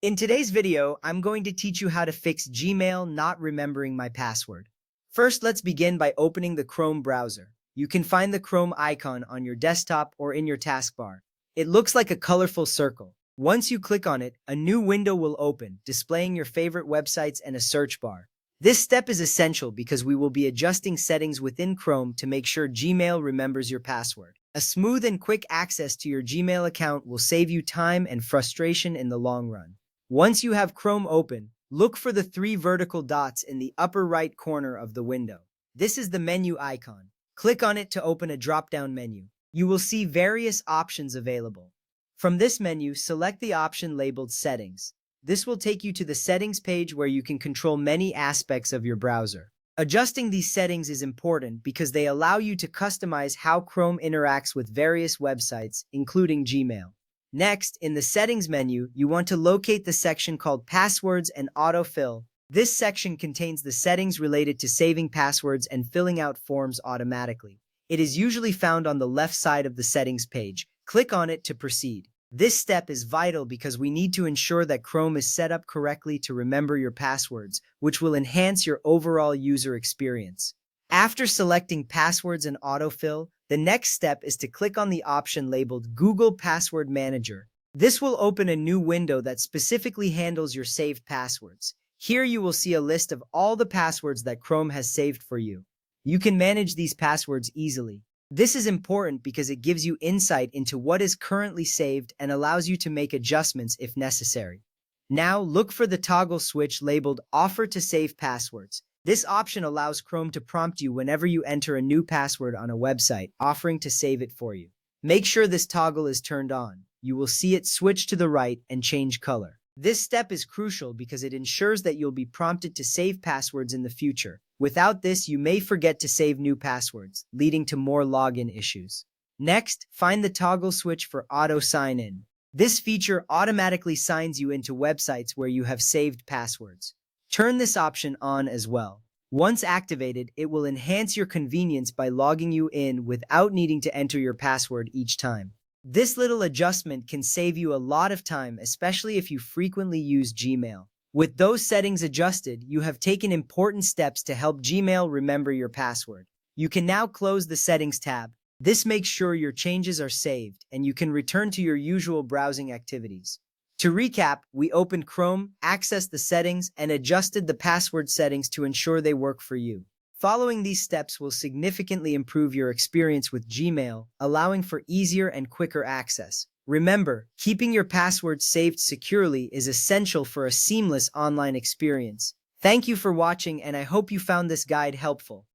In today's video, I'm going to teach you how to fix Gmail not remembering my password. First, let's begin by opening the Chrome browser. You can find the Chrome icon on your desktop or in your taskbar. It looks like a colorful circle. Once you click on it, a new window will open, displaying your favorite websites and a search bar. This step is essential because we will be adjusting settings within Chrome to make sure Gmail remembers your password. A smooth and quick access to your Gmail account will save you time and frustration in the long run. Once you have Chrome open, look for the three vertical dots in the upper right corner of the window. This is the menu icon. Click on it to open a drop-down menu. You will see various options available. From this menu, select the option labeled Settings. This will take you to the settings page where you can control many aspects of your browser. Adjusting these settings is important because they allow you to customize how Chrome interacts with various websites, including Gmail. Next, in the Settings menu, you want to locate the section called Passwords and Autofill. This section contains the settings related to saving passwords and filling out forms automatically. It is usually found on the left side of the settings page. Click on it to proceed. This step is vital because we need to ensure that Chrome is set up correctly to remember your passwords, which will enhance your overall user experience. After selecting Passwords and Autofill, the next step is to click on the option labeled Google Password Manager. This will open a new window that specifically handles your saved passwords. Here you will see a list of all the passwords that Chrome has saved for you. You can manage these passwords easily. This is important because it gives you insight into what is currently saved and allows you to make adjustments if necessary. Now look for the toggle switch labeled Offer to Save Passwords. This option allows Chrome to prompt you whenever you enter a new password on a website, offering to save it for you. Make sure this toggle is turned on. You will see it switch to the right and change color. This step is crucial because it ensures that you'll be prompted to save passwords in the future. Without this, you may forget to save new passwords, leading to more login issues. Next, find the toggle switch for Auto Sign In. This feature automatically signs you into websites where you have saved passwords. Turn this option on as well. Once activated, it will enhance your convenience by logging you in without needing to enter your password each time. This little adjustment can save you a lot of time, especially if you frequently use Gmail. With those settings adjusted, you have taken important steps to help Gmail remember your password. You can now close the Settings tab. This makes sure your changes are saved and you can return to your usual browsing activities. To recap, we opened Chrome, accessed the settings, and adjusted the password settings to ensure they work for you. Following these steps will significantly improve your experience with Gmail, allowing for easier and quicker access. Remember, keeping your passwords saved securely is essential for a seamless online experience. Thank you for watching, and I hope you found this guide helpful.